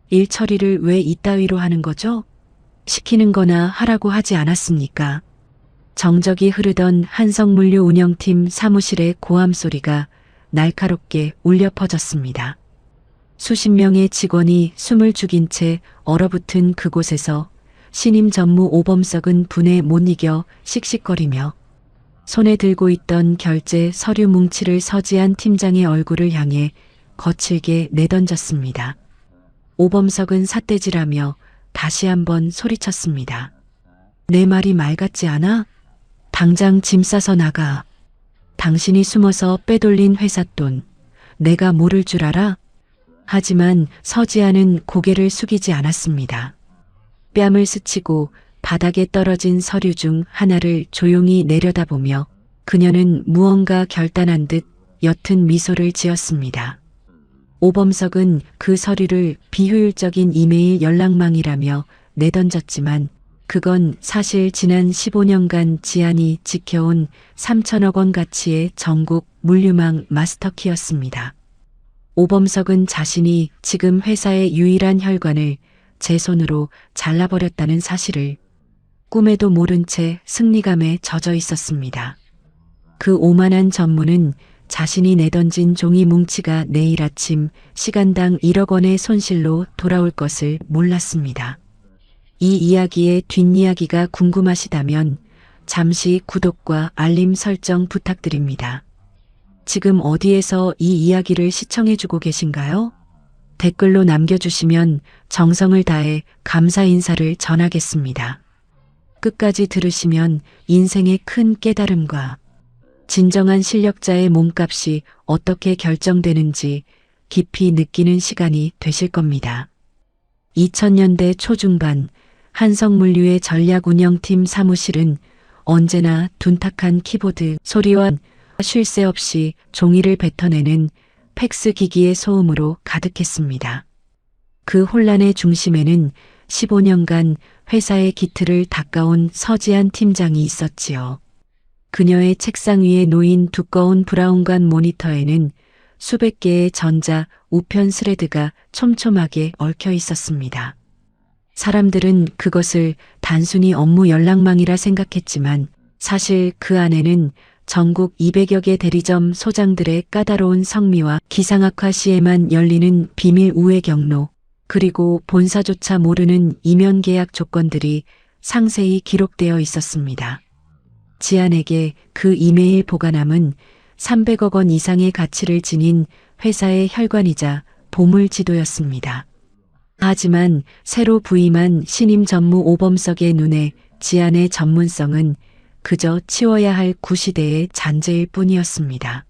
일 처리를 왜 이따위로 하는 거죠? 시키는 거나 하라고 하지 않았습니까? 정적이 흐르던 한성물류 운영팀 사무실의 고함 소리가 날카롭게 울려 퍼졌습니다. 수십 명의 직원이 숨을 죽인 채 얼어붙은 그곳에서 신임 전무 오범석은 분에 못 이겨 씩씩거리며 손에 들고 있던 결제 서류 뭉치를 서지한 팀장의 얼굴을 향해 거칠게 내던졌습니다. 오범석은 삿대질하며 다시 한번 소리쳤습니다. 내 말이 말 같지 않아? 당장 짐 싸서 나가. 당신이 숨어서 빼돌린 회사 돈 내가 모를 줄 알아? 하지만 서지아는 고개를 숙이지 않았습니다. 뺨을 스치고 바닥에 떨어진 서류 중 하나를 조용히 내려다보며 그녀는 무언가 결단한 듯 옅은 미소를 지었습니다. 오범석은 그 서류를 비효율적인 이메일 연락망이라며 내던졌지만 그건 사실 지난 15년간 지안이 지켜온 3천억 원 가치의 전국 물류망 마스터키였습니다. 오범석은 자신이 지금 회사의 유일한 혈관을 제 손으로 잘라버렸다는 사실을 꿈에도 모른 채 승리감에 젖어 있었습니다. 그 오만한 전무는 자신이 내던진 종이 뭉치가 내일 아침 시간당 1억 원의 손실로 돌아올 것을 몰랐습니다. 이 이야기의 뒷이야기가 궁금하시다면 잠시 구독과 알림 설정 부탁드립니다. 지금 어디에서 이 이야기를 시청해주고 계신가요? 댓글로 남겨주시면 정성을 다해 감사 인사를 전하겠습니다. 끝까지 들으시면 인생의 큰 깨달음과 진정한 실력자의 몸값이 어떻게 결정되는지 깊이 느끼는 시간이 되실 겁니다. 2000년대 초중반 한성물류의 전략운영팀 사무실은 언제나 둔탁한 키보드 소리와 쉴 새 없이 종이를 뱉어내는 팩스 기기의 소음으로 가득했습니다. 그 혼란의 중심에는 15년간 회사의 기틀을 닦아온 서지한 팀장이 있었지요. 그녀의 책상 위에 놓인 두꺼운 브라운관 모니터에는 수백 개의 전자 우편 스레드가 촘촘하게 얽혀 있었습니다. 사람들은 그것을 단순히 업무 연락망이라 생각했지만 사실 그 안에는 전국 200여 개 대리점 소장들의 까다로운 성미와 기상악화 시에만 열리는 비밀 우회 경로, 그리고 본사조차 모르는 이면 계약 조건들이 상세히 기록되어 있었습니다. 지안에게 그 이메일 보관함은 300억 원 이상의 가치를 지닌 회사의 혈관이자 보물지도였습니다. 하지만 새로 부임한 신임 전무 오범석의 눈에 지안의 전문성은 그저 치워야 할 구시대의 잔재일 뿐이었습니다.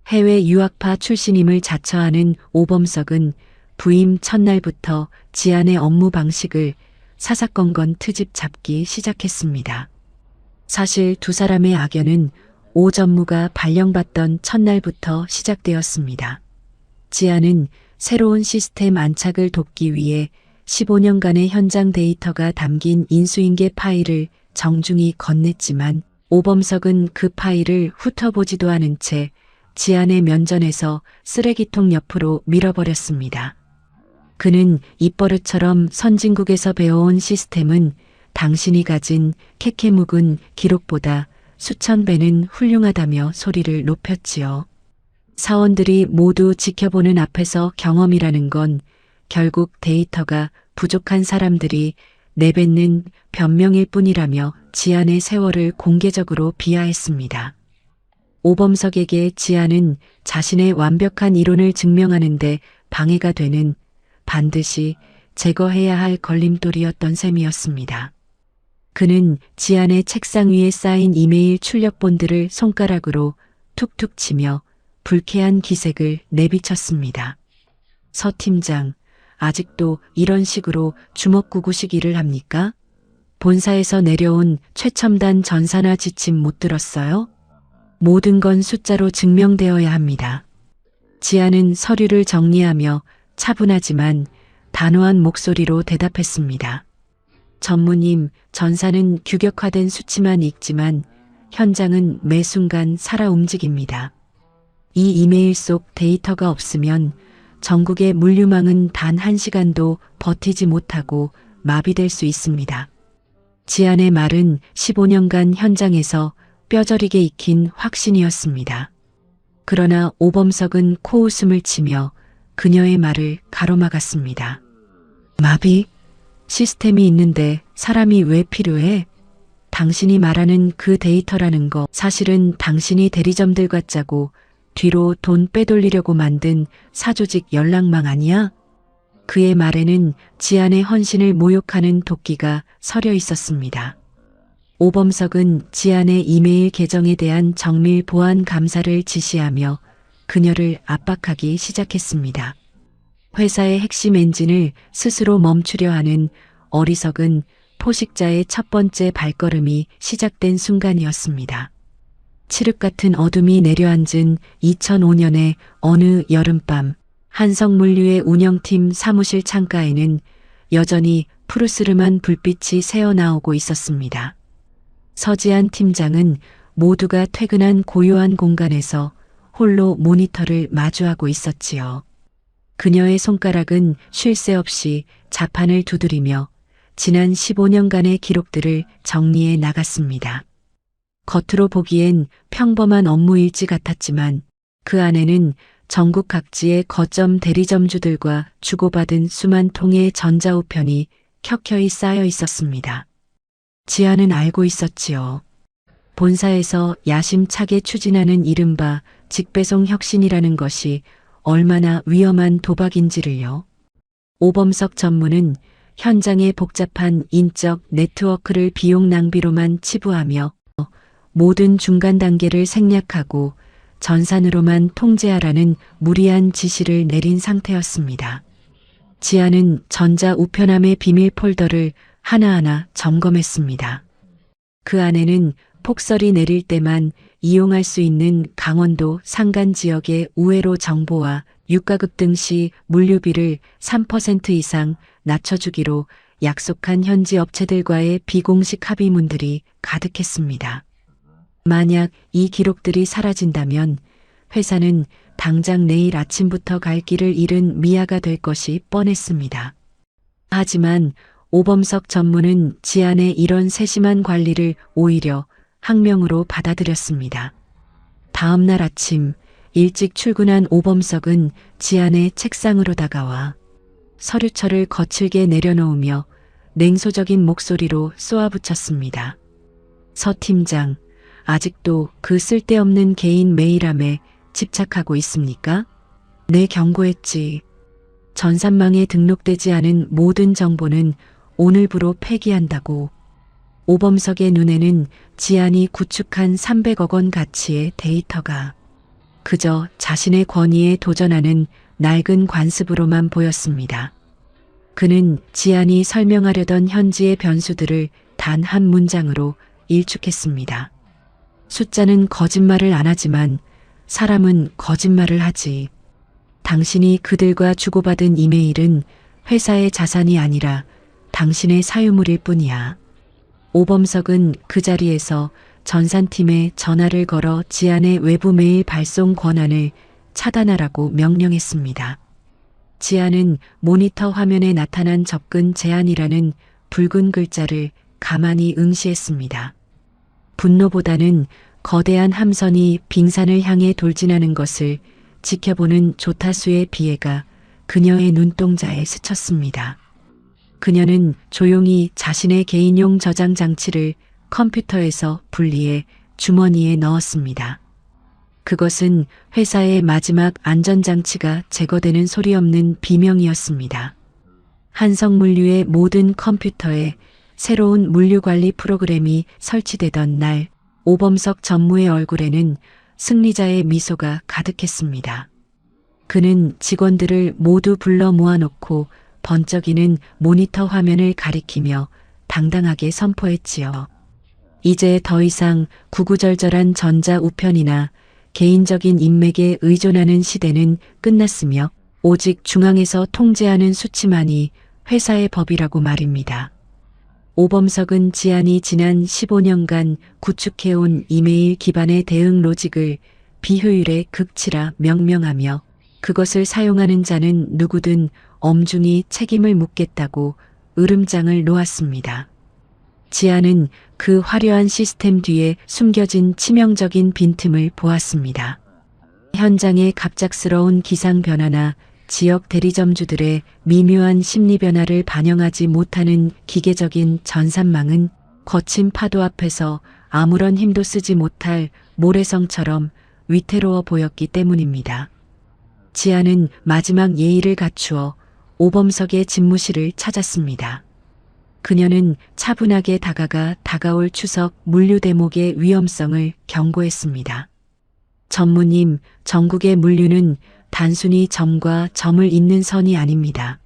해외 유학파 출신임을 자처하는 오범석은 부임 첫날부터 지안의 업무 방식을 사사건건 트집 잡기 시작했습니다. 사실 두 사람의 악연은 오 전무가 발령받던 첫날부터 시작되었습니다. 지안은 새로운 시스템 안착을 돕기 위해 15년간의 현장 데이터가 담긴 인수인계 파일을 정중히 건넸지만 오범석은 그 파일을 훑어보지도 않은 채 지안의 면전에서 쓰레기통 옆으로 밀어버렸습니다. 그는 입버릇처럼 선진국에서 배워온 시스템은 당신이 가진 캐캐 묵은 기록보다 수천 배는 훌륭하다며 소리를 높였지요. 사원들이 모두 지켜보는 앞에서 경험이라는 건 결국 데이터가 부족한 사람들이 내뱉는 변명일 뿐이라며 지안의 세월을 공개적으로 비하했습니다. 오범석에게 지안은 자신의 완벽한 이론을 증명하는데 방해가 되는 반드시 제거해야 할 걸림돌이었던 셈이었습니다. 그는 지안의 책상 위에 쌓인 이메일 출력본들을 손가락으로 툭툭 치며 불쾌한 기색을 내비쳤습니다. 서 팀장, 아직도 이런 식으로 주먹구구식 일을 합니까? 본사에서 내려온 최첨단 전산화 지침 못 들었어요? 모든 건 숫자로 증명되어야 합니다. 지안은 서류를 정리하며 차분하지만 단호한 목소리로 대답했습니다. 전무님, 전사는 규격화된 수치만 읽지만 현장은 매 순간 살아 움직입니다. 이 이메일 속 데이터가 없으면 전국의 물류망은 단 1시간도 버티지 못하고 마비될 수 있습니다. 지안의 말은 15년간 현장에서 뼈저리게 익힌 확신이었습니다. 그러나 오범석은 코웃음을 치며 그녀의 말을 가로막았습니다. 마비? 시스템이 있는데 사람이 왜 필요해? 당신이 말하는 그 데이터라는 거 사실은 당신이 대리점들과 짜고 뒤로 돈 빼돌리려고 만든 사조직 연락망 아니야? 그의 말에는 지안의 헌신을 모욕하는 도끼가 서려 있었습니다. 오범석은 지안의 이메일 계정에 대한 정밀 보안 감사를 지시하며 그녀를 압박하기 시작했습니다. 회사의 핵심 엔진을 스스로 멈추려 하는 어리석은 포식자의 첫 번째 발걸음이 시작된 순간이었습니다. 칠흑 같은 어둠이 내려앉은 2005년의 어느 여름밤, 한성물류의 운영팀 사무실 창가에는 여전히 푸르스름한 불빛이 새어나오고 있었습니다. 서지한 팀장은 모두가 퇴근한 고요한 공간에서 홀로 모니터를 마주하고 있었지요. 그녀의 손가락은 쉴 새 없이 자판을 두드리며 지난 15년간의 기록들을 정리해 나갔습니다. 겉으로 보기엔 평범한 업무 일지 같았지만 그 안에는 전국 각지의 거점 대리점주들과 주고받은 수만 통의 전자우편이 켜켜이 쌓여 있었습니다. 지안은 알고 있었지요. 본사에서 야심차게 추진하는 이른바 직배송 혁신이라는 것이 얼마나 위험한 도박인지를요. 오범석 전무는 현장의 복잡한 인적 네트워크를 비용 낭비로만 치부하며 모든 중간 단계를 생략하고 전산으로만 통제하라는 무리한 지시를 내린 상태였습니다. 지안은 전자우편함의 비밀 폴더를 하나하나 점검했습니다. 그 안에는 폭설이 내릴 때만 이용할 수 있는 강원도 산간 지역의 우회로 정보와 유가급 등 시 물류비를 3% 이상 낮춰주기로 약속한 현지 업체들과의 비공식 합의문들이 가득했습니다. 만약 이 기록들이 사라진다면 회사는 당장 내일 아침부터 갈 길을 잃은 미아가 될 것이 뻔했습니다. 하지만 오범석 전무는 지안의 이런 세심한 관리를 오히려 항명으로 받아들였습니다. 다음 날 아침 일찍 출근한 오범석은 지안의 책상으로 다가와 서류철을 거칠게 내려놓으며 냉소적인 목소리로 쏘아붙였습니다. 서 팀장, 아직도 그 쓸데없는 개인 메일함에 집착하고 있습니까? 내 경고했지. 전산망에 등록되지 않은 모든 정보는 오늘부로 폐기한다고. 오범석의 눈에는 지안이 구축한 300억 원 가치의 데이터가 그저 자신의 권위에 도전하는 낡은 관습으로만 보였습니다. 그는 지안이 설명하려던 현지의 변수들을 단 한 문장으로 일축했습니다. 숫자는 거짓말을 안 하지만 사람은 거짓말을 하지. 당신이 그들과 주고받은 이메일은 회사의 자산이 아니라 당신의 사유물일 뿐이야. 오범석은 그 자리에서 전산팀에 전화를 걸어 지안의 외부 메일 발송 권한을 차단하라고 명령했습니다. 지안은 모니터 화면에 나타난 접근 제한이라는 붉은 글자를 가만히 응시했습니다. 분노보다는 거대한 함선이 빙산을 향해 돌진하는 것을 지켜보는 조타수의 비애가 그녀의 눈동자에 스쳤습니다. 그녀는 조용히 자신의 개인용 저장 장치를 컴퓨터에서 분리해 주머니에 넣었습니다. 그것은 회사의 마지막 안전장치가 제거되는 소리 없는 비명이었습니다. 한성물류의 모든 컴퓨터에 새로운 물류관리 프로그램이 설치되던 날 오범석 전무의 얼굴에는 승리자의 미소가 가득했습니다. 그는 직원들을 모두 불러 모아놓고 번쩍이는 모니터 화면을 가리키며 당당하게 선포했지요. 이제 더 이상 구구절절한 전자우편이나 개인적인 인맥에 의존하는 시대는 끝났으며 오직 중앙에서 통제하는 수치만이 회사의 법이라고 말입니다. 오범석은 지안이 지난 15년간 구축해온 이메일 기반의 대응 로직을 비효율의 극치라 명명하며 그것을 사용하는 자는 누구든 엄중히 책임을 묻겠다고 으름장을 놓았습니다. 지아는 그 화려한 시스템 뒤에 숨겨진 치명적인 빈틈을 보았습니다. 현장의 갑작스러운 기상 변화나 지역 대리점주들의 미묘한 심리 변화를 반영하지 못하는 기계적인 전산망은 거친 파도 앞에서 아무런 힘도 쓰지 못할 모래성처럼 위태로워 보였기 때문입니다. 지아는 마지막 예의를 갖추어 오범석의 집무실을 찾았습니다. 그녀는 차분하게 다가가 다가올 추석 물류 대목의 위험성을 경고했습니다. 전무님, 전국의 물류는 단순히 점과 점을 잇는 선이 아닙니다.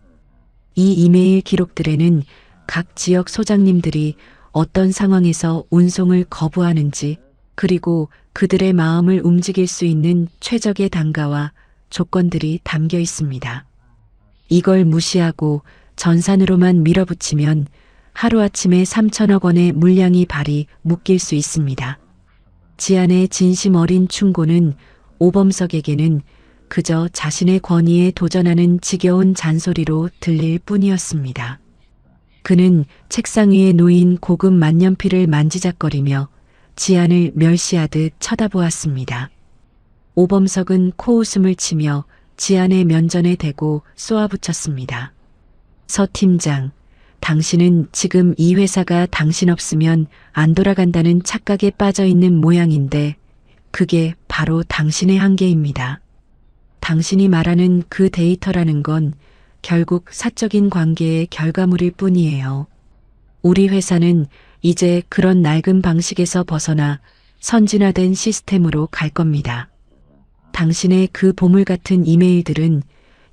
이 이메일 기록들에는 각 지역 소장님들이 어떤 상황에서 운송을 거부하는지, 그리고 그들의 마음을 움직일 수 있는 최적의 단가와 조건들이 담겨 있습니다. 이걸 무시하고 전산으로만 밀어붙이면 하루아침에 3천억 원의 물량이 발이 묶일 수 있습니다. 지안의 진심 어린 충고는 오범석에게는 그저 자신의 권위에 도전하는 지겨운 잔소리로 들릴 뿐이었습니다. 그는 책상 위에 놓인 고급 만년필을 만지작거리며 지안을 멸시하듯 쳐다보았습니다. 오범석은 코웃음을 치며 지안의 면전에 대고 쏘아붙였습니다. 서 팀장, 당신은 지금 이 회사가 당신 없으면 안 돌아간다는 착각에 빠져 있는 모양인데 그게 바로 당신의 한계입니다. 당신이 말하는 그 데이터라는 건 결국 사적인 관계의 결과물일 뿐이에요. 우리 회사는 이제 그런 낡은 방식에서 벗어나 선진화된 시스템으로 갈 겁니다. 당신의 그 보물 같은 이메일들은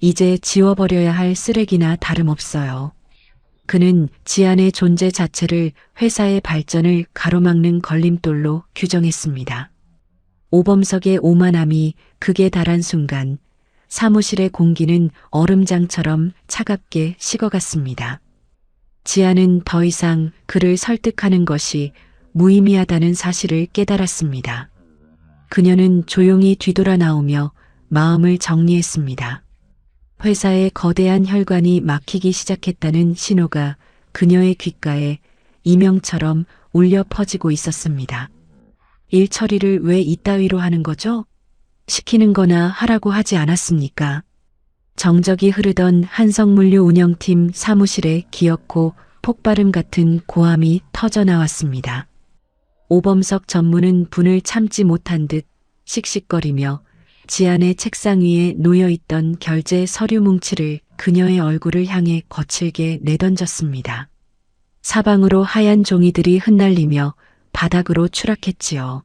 이제 지워버려야 할 쓰레기나 다름없어요. 그는 지안의 존재 자체를 회사의 발전을 가로막는 걸림돌로 규정했습니다. 오범석의 오만함이 극에 달한 순간 사무실의 공기는 얼음장처럼 차갑게 식어갔습니다. 지안은 더 이상 그를 설득하는 것이 무의미하다는 사실을 깨달았습니다. 그녀는 조용히 뒤돌아 나오며 마음을 정리했습니다. 회사의 거대한 혈관이 막히기 시작했다는 신호가 그녀의 귓가에 이명처럼 울려 퍼지고 있었습니다. 일 처리를 왜 이따위로 하는 거죠? 시키는 거나 하라고 하지 않았습니까? 정적이 흐르던 한성물류 운영팀 사무실에 기어코 폭발음 같은 고함이 터져 나왔습니다. 오범석 전무는 분을 참지 못한 듯 씩씩거리며 지안의 책상 위에 놓여있던 결제 서류 뭉치를 그녀의 얼굴을 향해 거칠게 내던졌습니다. 사방으로 하얀 종이들이 흩날리며 바닥으로 추락했지요.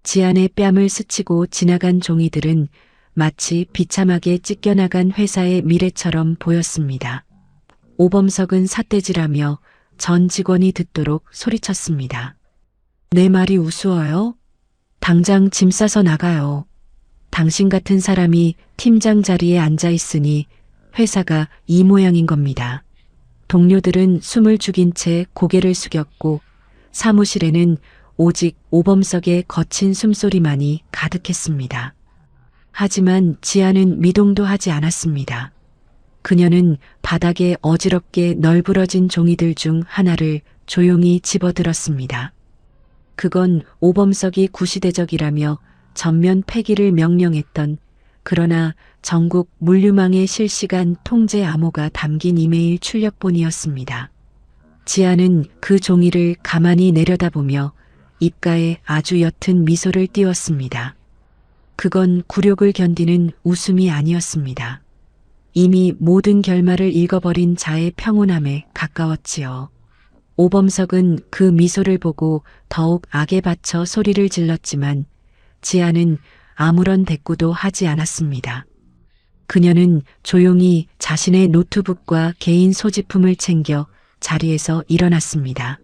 지안의 뺨을 스치고 지나간 종이들은 마치 비참하게 찢겨나간 회사의 미래처럼 보였습니다. 오범석은 삿대질하며 전 직원이 듣도록 소리쳤습니다. 내 말이 우스워요? 당장 짐 싸서 나가요. 당신 같은 사람이 팀장 자리에 앉아 있으니 회사가 이 모양인 겁니다. 동료들은 숨을 죽인 채 고개를 숙였고 사무실에는 오직 오범석의 거친 숨소리만이 가득했습니다. 하지만 지아는 미동도 하지 않았습니다. 그녀는 바닥에 어지럽게 널브러진 종이들 중 하나를 조용히 집어들었습니다. 그건 오범석이 구시대적이라며 전면 폐기를 명령했던, 그러나 전국 물류망의 실시간 통제 암호가 담긴 이메일 출력본이었습니다. 지아는 그 종이를 가만히 내려다보며 입가에 아주 옅은 미소를 띄웠습니다. 그건 굴욕을 견디는 웃음이 아니었습니다. 이미 모든 결말을 읽어버린 자의 평온함에 가까웠지요. 오범석은 그 미소를 보고 더욱 악에 받쳐 소리를 질렀지만 지아는 아무런 대꾸도 하지 않았습니다. 그녀는 조용히 자신의 노트북과 개인 소지품을 챙겨 자리에서 일어났습니다.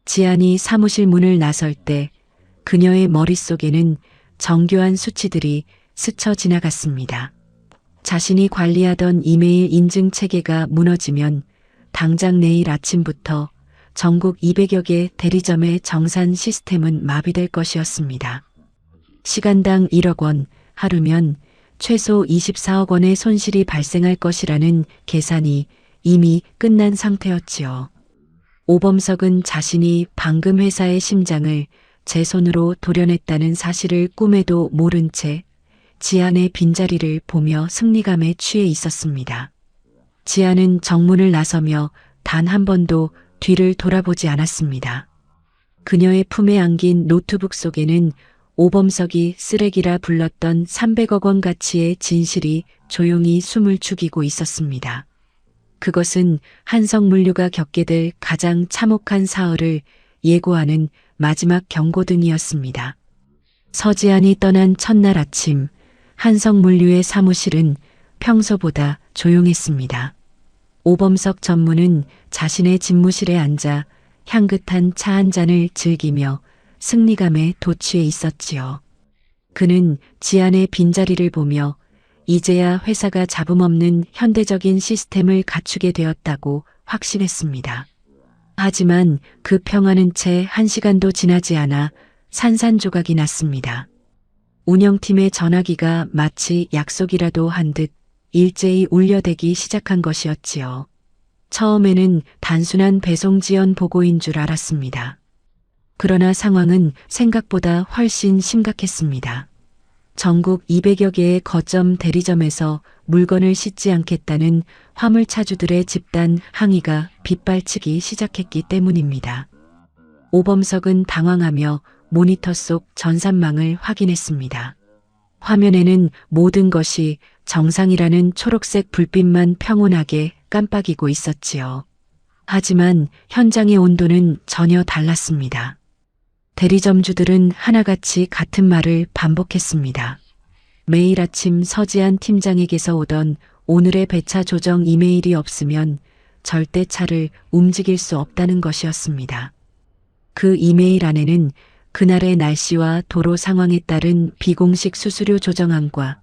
지안이 사무실 문을 나설 때 그녀의 머릿속에는 정교한 수치들이 스쳐 지나갔습니다. 자신이 관리하던 이메일 인증 체계가 무너지면 당장 내일 아침부터 전국 200여 개 대리점의 정산 시스템은 마비될 것이었습니다. 시간당 1억 원, 하루면 최소 24억 원의 손실이 발생할 것이라는 계산이 이미 끝난 상태였지요. 오범석은 자신이 방금 회사의 심장을 제 손으로 도려냈다는 사실을 꿈에도 모른 채 지안의 빈자리를 보며 승리감에 취해 있었습니다. 지안은 정문을 나서며 단 한 번도 뒤를 돌아보지 않았습니다. 그녀의 품에 안긴 노트북 속에는 오범석이 쓰레기라 불렀던 300억 원 가치의 진실이 조용히 숨을 죽이고 있었습니다. 그것은 한성물류가 겪게 될 가장 참혹한 사흘을 예고하는 마지막 경고등이었습니다. 서지안이 떠난 첫날 아침, 한성물류의 사무실은 평소보다 조용했습니다. 오범석 전무는 자신의 집무실에 앉아 향긋한 차 한 잔을 즐기며 승리감에 도취해 있었지요. 그는 지안의 빈자리를 보며 이제야 회사가 잡음없는 현대적인 시스템을 갖추게 되었다고 확신했습니다. 하지만 그 평화는 채 1시간도 지나지 않아 산산조각이 났습니다. 운영팀의 전화기가 마치 약속이라도 한 듯 일제히 울려대기 시작한 것이었지요. 처음에는 단순한 배송 지연 보고인 줄 알았습니다. 그러나 상황은 생각보다 훨씬 심각했습니다. 전국 200여 개의 거점 대리점에서 물건을 싣지 않겠다는 화물차주들의 집단 항의가 빗발치기 시작했기 때문입니다. 오범석은 당황하며 모니터 속 전산망을 확인했습니다. 화면에는 모든 것이 정상이라는 초록색 불빛만 평온하게 깜빡이고 있었지요. 하지만 현장의 온도는 전혀 달랐습니다. 대리점주들은 하나같이 같은 말을 반복했습니다. 매일 아침 서지안 팀장에게서 오던 오늘의 배차 조정 이메일이 없으면 절대 차를 움직일 수 없다는 것이었습니다. 그 이메일 안에는 그날의 날씨와 도로 상황에 따른 비공식 수수료 조정안과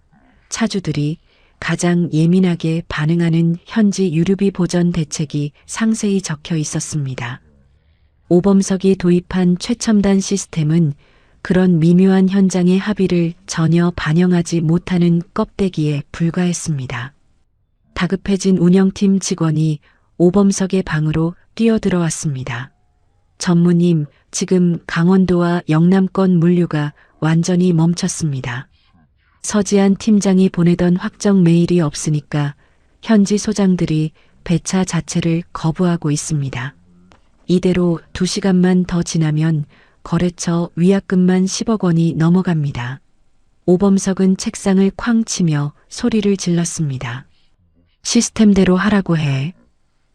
차주들이 가장 예민하게 반응하는 현지 유류비 보전 대책이 상세히 적혀 있었습니다. 오범석이 도입한 최첨단 시스템은 그런 미묘한 현장의 합의를 전혀 반영하지 못하는 껍데기에 불과했습니다. 다급해진 운영팀 직원이 오범석의 방으로 뛰어들어왔습니다. 전무님, 지금 강원도와 영남권 물류가 완전히 멈췄습니다. 서지안 팀장이 보내던 확정 메일이 없으니까 현지 소장들이 배차 자체를 거부하고 있습니다. 이대로 2시간만 더 지나면 거래처 위약금만 10억 원이 넘어갑니다. 오범석은 책상을 쾅 치며 소리를 질렀습니다. 시스템대로 하라고 해.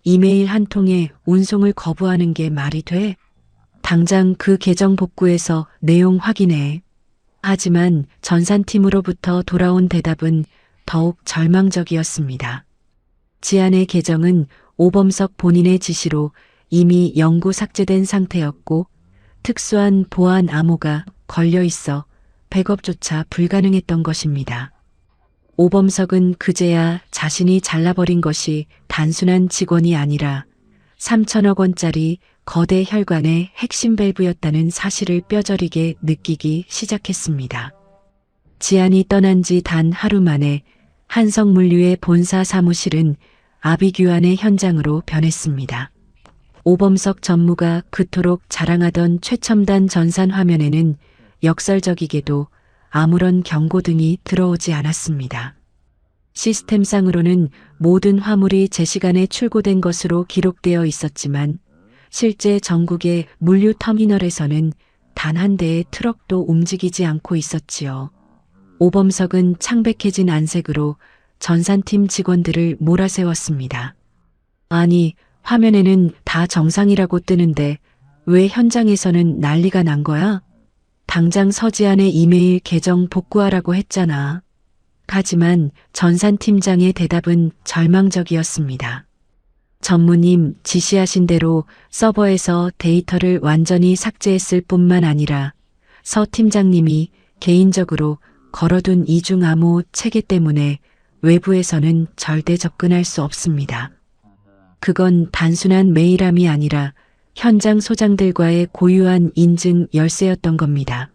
이메일 한 통에 운송을 거부하는 게 말이 돼? 당장 그 계정 복구해서 내용 확인해. 하지만 전산팀으로부터 돌아온 대답은 더욱 절망적이었습니다. 지안의 계정은 오범석 본인의 지시로 이미 영구 삭제된 상태였고 특수한 보안 암호가 걸려 있어 백업조차 불가능했던 것입니다. 오범석은 그제야 자신이 잘라버린 것이 단순한 직원이 아니라 3천억 원짜리 거대 혈관의 핵심 밸브였다는 사실을 뼈저리게 느끼기 시작했습니다. 지안이 떠난 지 단 하루 만에 한성물류의 본사 사무실은 아비규환의 현장으로 변했습니다. 오범석 전무가 그토록 자랑하던 최첨단 전산 화면에는 역설적이게도 아무런 경고등이 들어오지 않았습니다. 시스템상으로는 모든 화물이 제 시간에 출고된 것으로 기록되어 있었지만 실제 전국의 물류 터미널에서는 단 한 대의 트럭도 움직이지 않고 있었지요. 오범석은 창백해진 안색으로 전산팀 직원들을 몰아세웠습니다. 아니, 화면에는 다 정상이라고 뜨는데 왜 현장에서는 난리가 난 거야? 당장 서지안의 이메일 계정 복구하라고 했잖아. 하지만 전산팀장의 대답은 절망적이었습니다. 전무님 지시하신 대로 서버에서 데이터를 완전히 삭제했을 뿐만 아니라 서 팀장님이 개인적으로 걸어둔 이중 암호 체계 때문에 외부에서는 절대 접근할 수 없습니다. 그건 단순한 메일함이 아니라 현장 소장들과의 고유한 인증 열쇠였던 겁니다.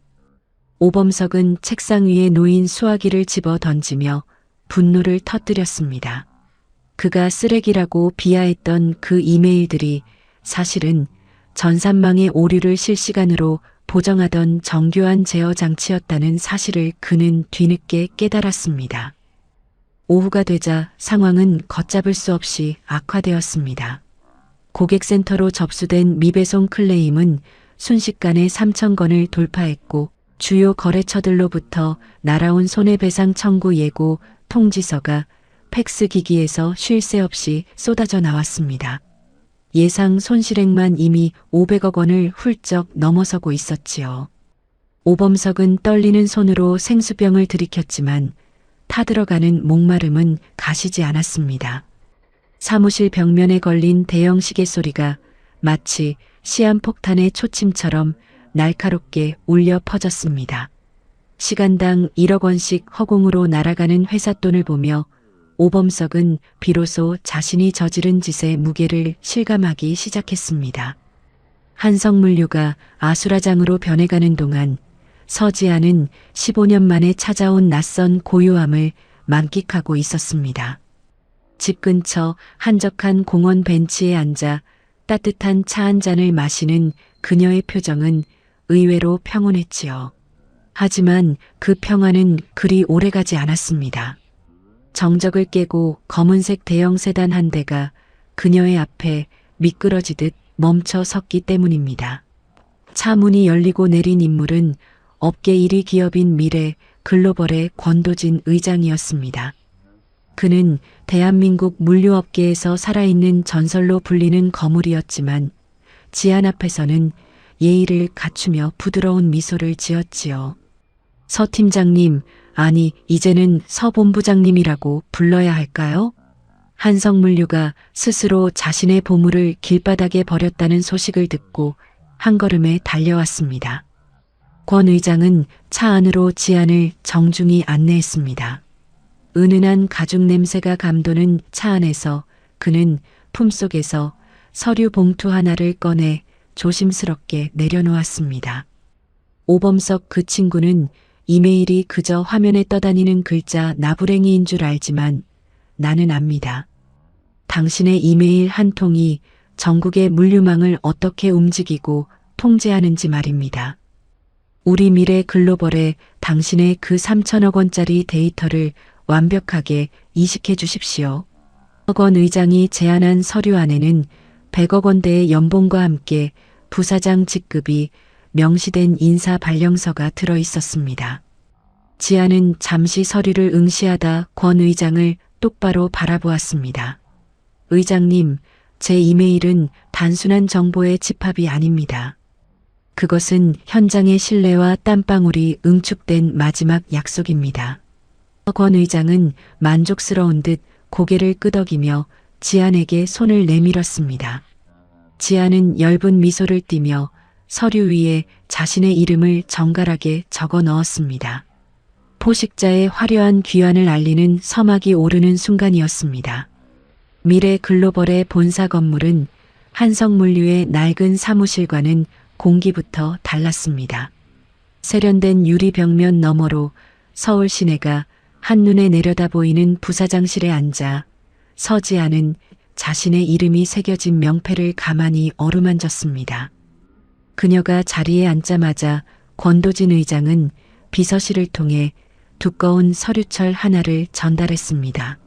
오범석은 책상 위에 놓인 수화기를 집어 던지며 분노를 터뜨렸습니다. 그가 쓰레기라고 비하했던 그 이메일들이 사실은 전산망의 오류를 실시간으로 보정하던 정교한 제어 장치였다는 사실을 그는 뒤늦게 깨달았습니다. 오후가 되자 상황은 걷잡을 수 없이 악화되었습니다. 고객센터로 접수된 미배송 클레임은 순식간에 3,000건을 돌파했고 주요 거래처들로부터 날아온 손해배상 청구 예고 통지서가 팩스 기기에서 쉴 새 없이 쏟아져 나왔습니다. 예상 손실액만 이미 500억 원을 훌쩍 넘어서고 있었지요. 오범석은 떨리는 손으로 생수병을 들이켰지만 타들어가는 목마름은 가시지 않았습니다. 사무실 벽면에 걸린 대형 시계 소리가 마치 시한폭탄의 초침처럼 날카롭게 울려 퍼졌습니다. 시간당 1억 원씩 허공으로 날아가는 회사 돈을 보며 오범석은 비로소 자신이 저지른 짓의 무게를 실감하기 시작했습니다. 한성물류가 아수라장으로 변해가는 동안 서지아는 15년 만에 찾아온 낯선 고요함을 만끽하고 있었습니다. 집 근처 한적한 공원 벤치에 앉아 따뜻한 차 한 잔을 마시는 그녀의 표정은 의외로 평온했지요. 하지만 그 평화는 그리 오래가지 않았습니다. 정적을 깨고 검은색 대형 세단 한 대가 그녀의 앞에 미끄러지듯 멈춰 섰기 때문입니다. 차 문이 열리고 내린 인물은 업계 1위 기업인 미래 글로벌의 권도진 의장이었습니다. 그는 대한민국 물류업계에서 살아있는 전설로 불리는 거물이었지만 지안 앞에서는 예의를 갖추며 부드러운 미소를 지었지요. 서 팀장님, 아니 이제는 서 본부장님이라고 불러야 할까요? 한성물류가 스스로 자신의 보물을 길바닥에 버렸다는 소식을 듣고 한 걸음에 달려왔습니다. 권 의장은 차 안으로 지안을 정중히 안내했습니다. 은은한 가죽 냄새가 감도는 차 안에서 그는 품속에서 서류 봉투 하나를 꺼내 조심스럽게 내려놓았습니다. 오범석 그 친구는 이메일이 그저 화면에 떠다니는 글자 나부랭이인 줄 알지만 나는 압니다. 당신의 이메일 한 통이 전국의 물류망을 어떻게 움직이고 통제하는지 말입니다. 우리 미래 글로벌에 당신의 그 3천억 원짜리 데이터를 완벽하게 이식해 주십시오. 권 의장이 제안한 서류 안에는 100억 원대의 연봉과 함께 부사장 직급이 명시된 인사 발령서가 들어 있었습니다. 지아는 잠시 서류를 응시하다 권 의장을 똑바로 바라보았습니다. 의장님, 제 이메일은 단순한 정보의 집합이 아닙니다. 그것은 현장의 신뢰와 땀방울이 응축된 마지막 약속입니다. 권 의장은 만족스러운 듯 고개를 끄덕이며 지안에게 손을 내밀었습니다. 지안은 엷은 미소를 띠며 서류 위에 자신의 이름을 정갈하게 적어 넣었습니다. 포식자의 화려한 귀환을 알리는 서막이 오르는 순간이었습니다. 미래 글로벌의 본사 건물은 한성물류의 낡은 사무실과는 공기부터 달랐습니다. 세련된 유리 벽면 너머로 서울 시내가 한눈에 내려다 보이는 부사장실에 앉아 서지아는 자신의 이름이 새겨진 명패를 가만히 어루만졌습니다. 그녀가 자리에 앉자마자 권도진 의장은 비서실을 통해 두꺼운 서류철 하나를 전달했습니다.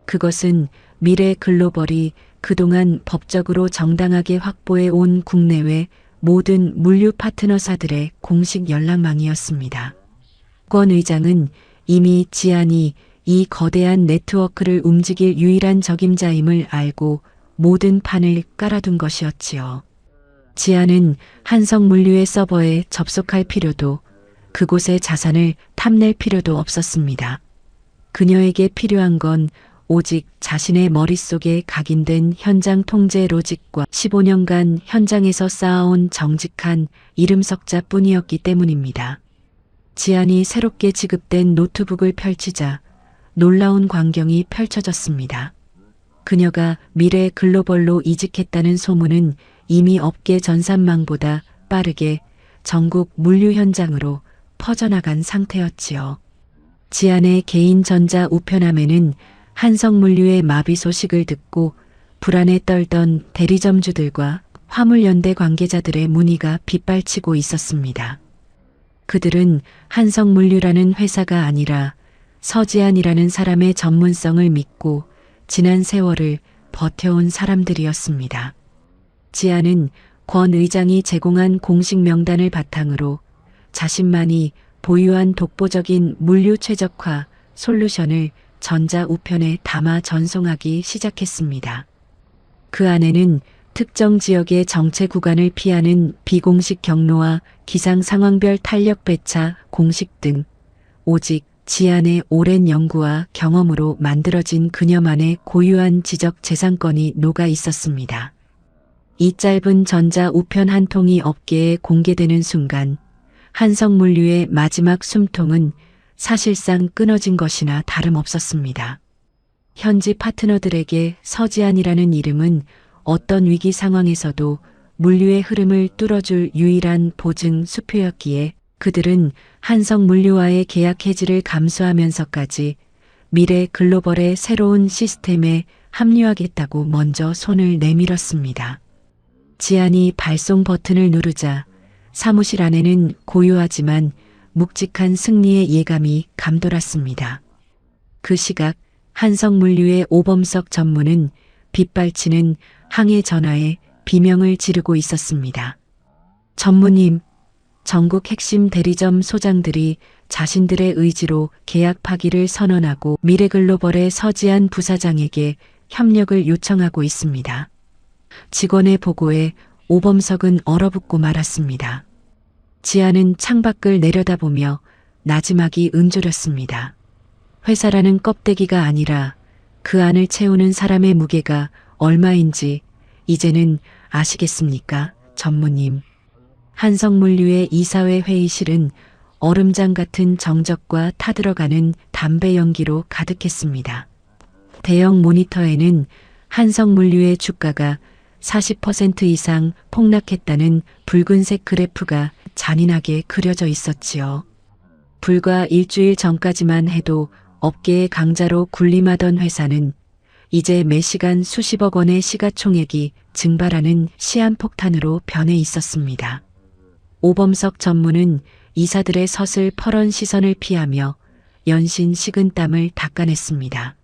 그것은 미래 글로벌이 그동안 법적으로 정당하게 확보해 온 국내외 모든 물류 파트너사들의 공식 연락망이었습니다. 권 의장은 이미 지안이 이 거대한 네트워크를 움직일 유일한 적임자임을 알고 모든 판을 깔아둔 것이었지요. 지안은 한성물류의 서버에 접속할 필요도 그곳의 자산을 탐낼 필요도 없었습니다. 그녀에게 필요한 건 오직 자신의 머릿속에 각인된 현장 통제 로직과 15년간 현장에서 쌓아온 정직한 이름 석자뿐이었기 때문입니다. 지안이 새롭게 지급된 노트북을 펼치자 놀라운 광경이 펼쳐졌습니다. 그녀가 미래 글로벌로 이직했다는 소문은 이미 업계 전산망보다 빠르게 전국 물류 현장으로 퍼져나간 상태였지요. 지안의 개인 전자 우편함에는 한성물류의 마비 소식을 듣고 불안에 떨던 대리점주들과 화물연대 관계자들의 문의가 빗발치고 있었습니다. 그들은 한성물류라는 회사가 아니라 서지안이라는 사람의 전문성을 믿고 지난 세월을 버텨온 사람들이었습니다. 지안은 권 의장이 제공한 공식 명단을 바탕으로 자신만이 보유한 독보적인 물류 최적화 솔루션을 전자 우편에 담아 전송하기 시작했습니다. 그 안에는 특정 지역의 정체 구간을 피하는 비공식 경로와 기상 상황별 탄력 배차 공식 등 오직 지안의 오랜 연구와 경험으로 만들어진 그녀만의 고유한 지적 재산권이 녹아 있었습니다. 이 짧은 전자 우편 한 통이 업계에 공개되는 순간 한성물류의 마지막 숨통은 사실상 끊어진 것이나 다름없었습니다. 현지 파트너들에게 서지안이라는 이름은 어떤 위기 상황에서도 물류의 흐름을 뚫어줄 유일한 보증 수표였기에 그들은 한성물류와의 계약 해지를 감수하면서까지 미래 글로벌의 새로운 시스템에 합류하겠다고 먼저 손을 내밀었습니다. 지안이 발송 버튼을 누르자 사무실 안에는 고요하지만 묵직한 승리의 예감이 감돌았습니다. 그 시각 한성물류의 오범석 전무는 빗발치는 항해 전화에 비명을 지르고 있었습니다. 전무님, 전국 핵심 대리점 소장들이 자신들의 의지로 계약 파기를 선언하고 미래글로벌의 서지안 부사장에게 협력을 요청하고 있습니다. 직원의 보고에 오범석은 얼어붙고 말았습니다. 지안은 창밖을 내려다보며 나지막이 음조렸습니다. 회사라는 껍데기가 아니라 그 안을 채우는 사람의 무게가 얼마인지 이제는 아시겠습니까, 전무님. 한성물류의 이사회 회의실은 얼음장 같은 정적과 타들어가는 담배 연기로 가득했습니다. 대형 모니터에는 한성물류의 주가가 40% 이상 폭락했다는 붉은색 그래프가 잔인하게 그려져 있었지요. 불과 일주일 전까지만 해도 업계의 강자로 군림하던 회사는 이제 매시간 수십억 원의 시가총액이 증발하는 시한폭탄으로 변해 있었습니다. 오범석 전무는 이사들의 서슬퍼런 시선을 피하며 연신 식은땀을 닦아냈습니다.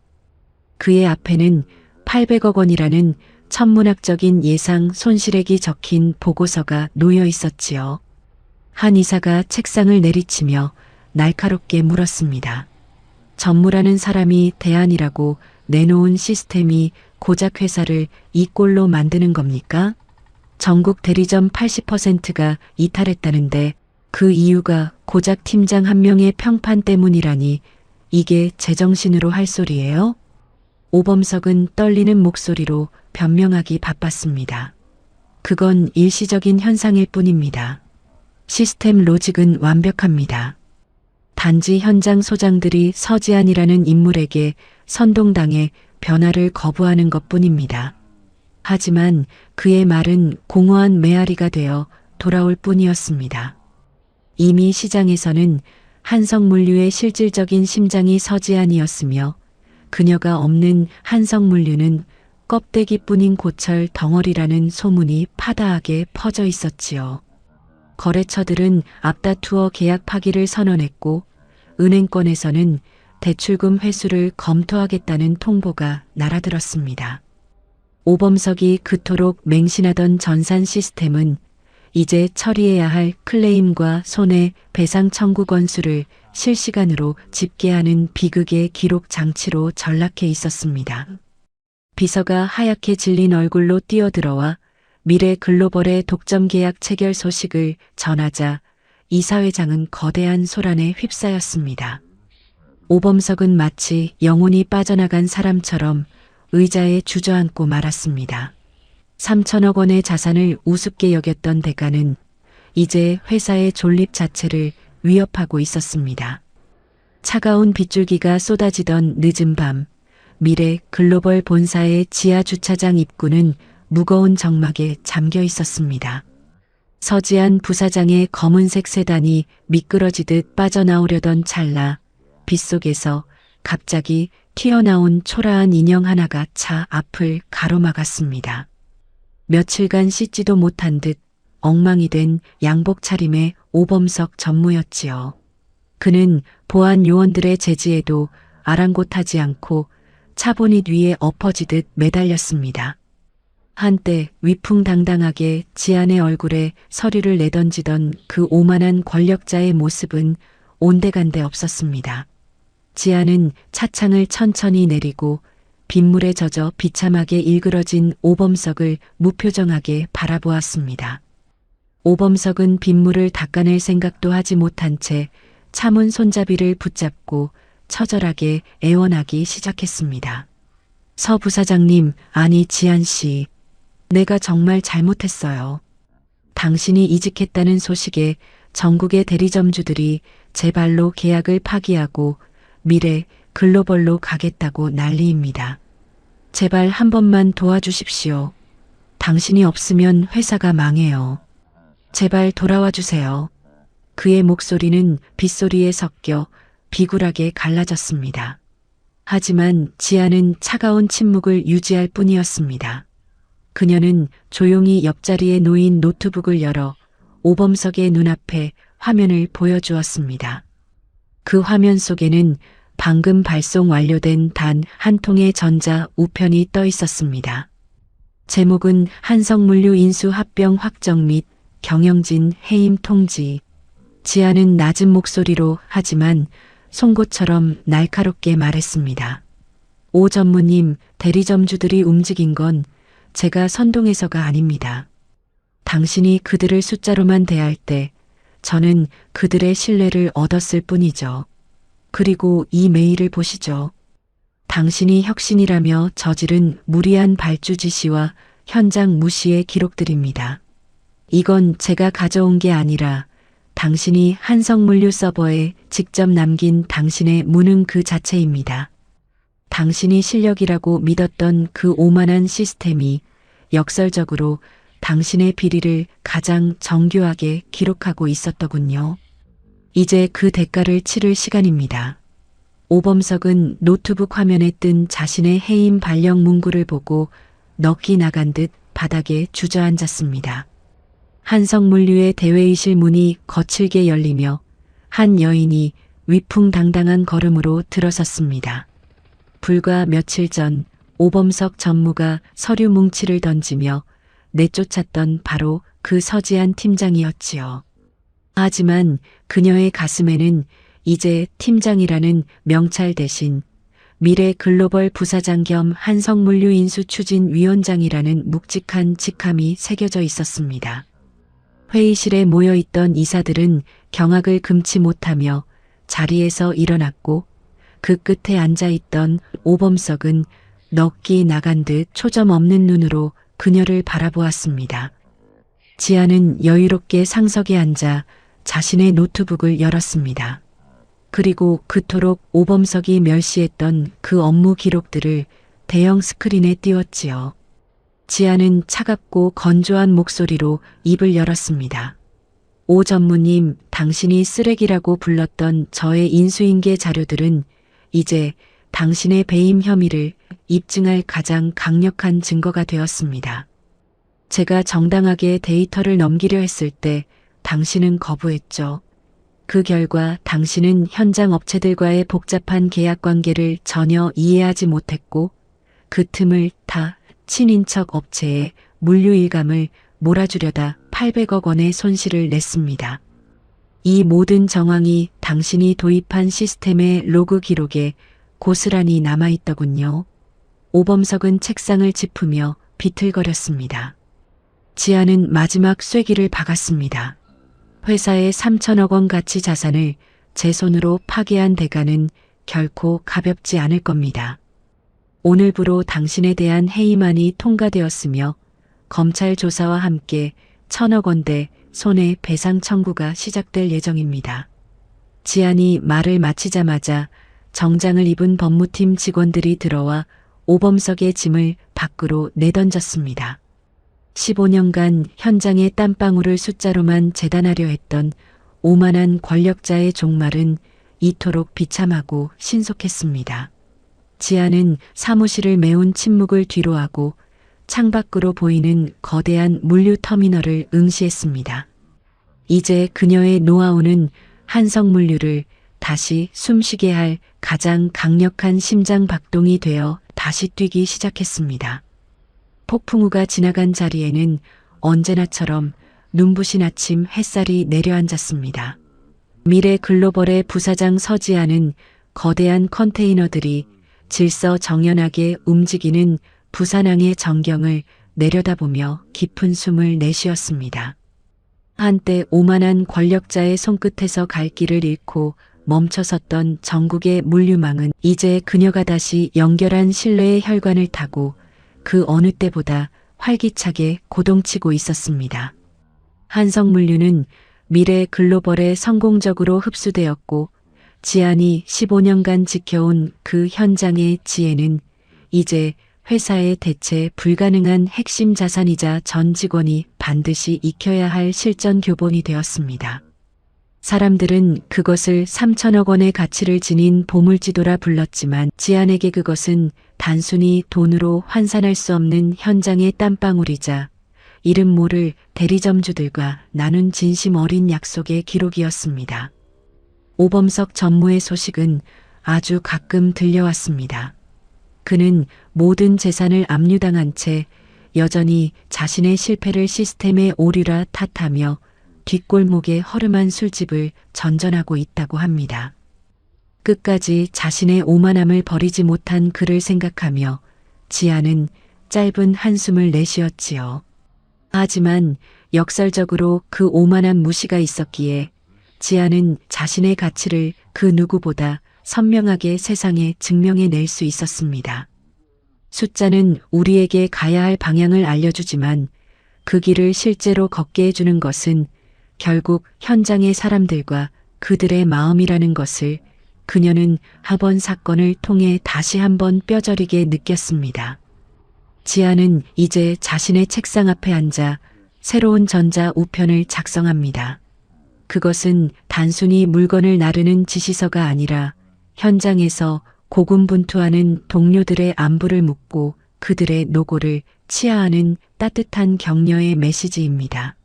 그의 앞에는 800억 원이라는 천문학적인 예상 손실액이 적힌 보고서가 놓여 있었지요. 한 이사가 책상을 내리치며 날카롭게 물었습니다. 전무라는 사람이 대안이라고 내놓은 시스템이 고작 회사를 이 꼴로 만드는 겁니까? 전국 대리점 80%가 이탈했다는데 그 이유가 고작 팀장 한 명의 평판 때문이라니 이게 제정신으로 할 소리예요? 오범석은 떨리는 목소리로 변명하기 바빴습니다. 그건 일시적인 현상일 뿐입니다. 시스템 로직은 완벽합니다. 단지 현장 소장들이 서지안이라는 인물에게 선동당해 변화를 거부하는 것뿐입니다. 하지만 그의 말은 공허한 메아리가 되어 돌아올 뿐이었습니다. 이미 시장에서는 한성물류의 실질적인 심장이 서지안이었으며 그녀가 없는 한성물류는 껍데기뿐인 고철 덩어리라는 소문이 파다하게 퍼져 있었지요. 거래처들은 앞다투어 계약 파기를 선언했고 은행권에서는 대출금 회수를 검토하겠다는 통보가 날아들었습니다. 오범석이 그토록 맹신하던 전산 시스템은 이제 처리해야 할 클레임과 손해배상 청구 건수를 실시간으로 집계하는 비극의 기록 장치로 전락해 있었습니다. 비서가 하얗게 질린 얼굴로 뛰어들어와 미래 글로벌의 독점 계약 체결 소식을 전하자 이사회장은 거대한 소란에 휩싸였습니다. 오범석은 마치 영혼이 빠져나간 사람처럼 의자에 주저앉고 말았습니다. 3천억 원의 자산을 우습게 여겼던 대가는 이제 회사의 존립 자체를 위협하고 있었습니다. 차가운 빗줄기가 쏟아지던 늦은 밤, 미래 글로벌 본사의 지하 주차장 입구는 무거운 정막에 잠겨 있었습니다. 서지한 부사장의 검은색 세단이 미끄러지듯 빠져나오려던 찰나 빗속에서 갑자기 튀어나온 초라한 인형 하나가 차 앞을 가로막았습니다. 며칠간 씻지도 못한 듯 엉망이 된 양복 차림의 오범석 전무였지요. 그는 보안 요원들의 제지에도 아랑곳하지 않고 차보닛 위에 엎어지듯 매달렸습니다. 한때 위풍당당하게 지안의 얼굴에 서류를 내던지던 그 오만한 권력자의 모습은 온데간데 없었습니다. 지안은 차창을 천천히 내리고 빗물에 젖어 비참하게 일그러진 오범석을 무표정하게 바라보았습니다. 오범석은 빗물을 닦아낼 생각도 하지 못한 채 차문 손잡이를 붙잡고 처절하게 애원하기 시작했습니다. 서 부사장님, 아니 지안 씨, 내가 정말 잘못했어요. 당신이 이직했다는 소식에 전국의 대리점주들이 제 발로 계약을 파기하고 미래 글로벌로 가겠다고 난리입니다. 제발 한 번만 도와주십시오. 당신이 없으면 회사가 망해요. 제발 돌아와 주세요. 그의 목소리는 빗소리에 섞여 비굴하게 갈라졌습니다. 하지만 지아는 차가운 침묵을 유지할 뿐이었습니다. 그녀는 조용히 옆자리에 놓인 노트북을 열어 오범석의 눈앞에 화면을 보여주었습니다. 그 화면 속에는 방금 발송 완료된 단 한 통의 전자 우편이 떠 있었습니다. 제목은 한성물류 인수 합병 확정 및 경영진 해임 통지. 지아는 낮은 목소리로 하지만 송곳처럼 날카롭게 말했습니다. 오 전무님, 대리점주들이 움직인 건 제가 선동해서가 아닙니다. 당신이 그들을 숫자로만 대할 때 저는 그들의 신뢰를 얻었을 뿐이죠. 그리고 이 메일을 보시죠. 당신이 혁신이라며 저지른 무리한 발주 지시와 현장 무시의 기록들입니다. 이건 제가 가져온 게 아니라 당신이 한성물류 서버에 직접 남긴 당신의 무능 그 자체입니다. 당신이 실력이라고 믿었던 그 오만한 시스템이 역설적으로 당신의 비리를 가장 정교하게 기록하고 있었더군요. 이제 그 대가를 치를 시간입니다. 오범석은 노트북 화면에 뜬 자신의 해임 발령 문구를 보고 넋이 나간 듯 바닥에 주저앉았습니다. 한성물류의 대회의실 문이 거칠게 열리며 한 여인이 위풍당당한 걸음으로 들어섰습니다. 불과 며칠 전 오범석 전무가 서류 뭉치를 던지며 내쫓았던 바로 그 서지한 팀장이었지요. 하지만 그녀의 가슴에는 이제 팀장이라는 명찰 대신 미래 글로벌 부사장 겸 한성물류 인수추진위원장이라는 묵직한 직함이 새겨져 있었습니다. 회의실에 모여있던 이사들은 경악을 금치 못하며 자리에서 일어났고 그 끝에 앉아있던 오범석은 넋이 나간 듯 초점 없는 눈으로 그녀를 바라보았습니다. 지아는 여유롭게 상석에 앉아 자신의 노트북을 열었습니다. 그리고 그토록 오범석이 멸시했던 그 업무 기록들을 대형 스크린에 띄웠지요. 지아는 차갑고 건조한 목소리로 입을 열었습니다. 오 전무님, 당신이 쓰레기라고 불렀던 저의 인수인계 자료들은 이제 당신의 배임 혐의를 입증할 가장 강력한 증거가 되었습니다. 제가 정당하게 데이터를 넘기려 했을 때 당신은 거부했죠. 그 결과 당신은 현장 업체들과의 복잡한 계약 관계를 전혀 이해하지 못했고 그 틈을 타 친인척 업체에 물류 일감을 몰아주려다 800억 원의 손실을 냈습니다. 이 모든 정황이 당신이 도입한 시스템의 로그 기록에 고스란히 남아있더군요. 오범석은 책상을 짚으며 비틀거렸습니다. 지아는 마지막 쐐기를 박았습니다. 회사의 3천억 원 가치 자산을 제 손으로 파괴한 대가는 결코 가볍지 않을 겁니다. 오늘부로 당신에 대한 해임안이 통과되었으며 검찰 조사와 함께 1,000억 원대 손해배상 청구가 시작될 예정입니다. 지안이 말을 마치자마자 정장을 입은 법무팀 직원들이 들어와 오범석의 짐을 밖으로 내던졌습니다. 15년간 현장의 땀방울을 숫자로만 재단하려 했던 오만한 권력자의 종말은 이토록 비참하고 신속했습니다. 지아는 사무실을 메운 침묵을 뒤로하고 창밖으로 보이는 거대한 물류터미널을 응시했습니다. 이제 그녀의 노하우는 한성물류를 다시 숨쉬게 할 가장 강력한 심장 박동이 되어 다시 뛰기 시작했습니다. 폭풍우가 지나간 자리에는 언제나처럼 눈부신 아침 햇살이 내려앉았습니다. 미래 글로벌의 부사장 서지아는 거대한 컨테이너들이 질서정연하게 움직이는 부산항의 전경을 내려다보며 깊은 숨을 내쉬었습니다. 한때 오만한 권력자의 손끝에서 갈 길을 잃고 멈춰섰던 전국의 물류망은 이제 그녀가 다시 연결한 신뢰의 혈관을 타고 그 어느 때보다 활기차게 고동치고 있었습니다. 한성물류는 미래 글로벌에 성공적으로 흡수되었고 지안이 15년간 지켜온 그 현장의 지혜는 이제 회사의 대체 불가능한 핵심 자산이자 전 직원이 반드시 익혀야 할 실전 교본이 되었습니다. 사람들은 그것을 3천억 원의 가치를 지닌 보물지도라 불렀지만 지안에게 그것은 단순히 돈으로 환산할 수 없는 현장의 땀방울이자 이름 모를 대리점주들과 나눈 진심 어린 약속의 기록이었습니다. 오범석 전무의 소식은 아주 가끔 들려왔습니다. 그는 모든 재산을 압류당한 채 여전히 자신의 실패를 시스템의 오류라 탓하며 뒷골목의 허름한 술집을 전전하고 있다고 합니다. 끝까지 자신의 오만함을 버리지 못한 그를 생각하며 지아는 짧은 한숨을 내쉬었지요. 하지만 역설적으로 그 오만한 무시가 있었기에 지아는 자신의 가치를 그 누구보다 선명하게 세상에 증명해낼 수 있었습니다. 숫자는 우리에게 가야 할 방향을 알려주지만 그 길을 실제로 걷게 해주는 것은 결국 현장의 사람들과 그들의 마음이라는 것을 그녀는 하번 사건을 통해 다시 한번 뼈저리게 느꼈습니다. 지아는 이제 자신의 책상 앞에 앉아 새로운 전자 우편을 작성합니다. 그것은 단순히 물건을 나르는 지시서가 아니라 현장에서 고군분투하는 동료들의 안부를 묻고 그들의 노고를 치하하는 따뜻한 격려의 메시지입니다.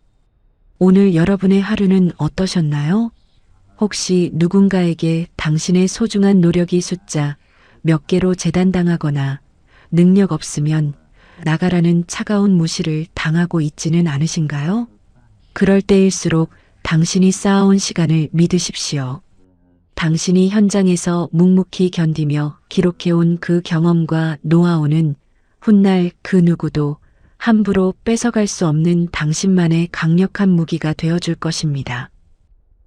오늘 여러분의 하루는 어떠셨나요? 혹시 누군가에게 당신의 소중한 노력이 숫자 몇 개로 재단당하거나 능력 없으면 나가라는 차가운 무시를 당하고 있지는 않으신가요? 그럴 때일수록 당신이 쌓아온 시간을 믿으십시오. 당신이 현장에서 묵묵히 견디며 기록해온 그 경험과 노하우는 훗날 그 누구도 함부로 뺏어갈 수 없는 당신만의 강력한 무기가 되어줄 것입니다.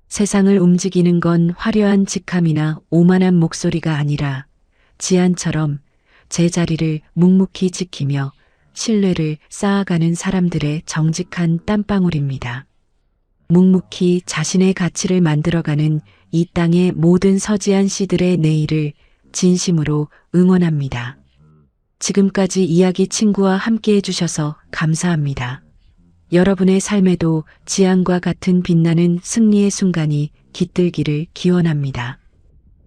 세상을 움직이는 건 화려한 직함이나 오만한 목소리가 아니라 지안처럼 제자리를 묵묵히 지키며 신뢰를 쌓아가는 사람들의 정직한 땀방울입니다. 묵묵히 자신의 가치를 만들어가는 이 땅의 모든 서지안 씨들의 내일을 진심으로 응원합니다. 지금까지 이야기 친구와 함께 해주셔서 감사합니다. 여러분의 삶에도 지안과 같은 빛나는 승리의 순간이 깃들기를 기원합니다.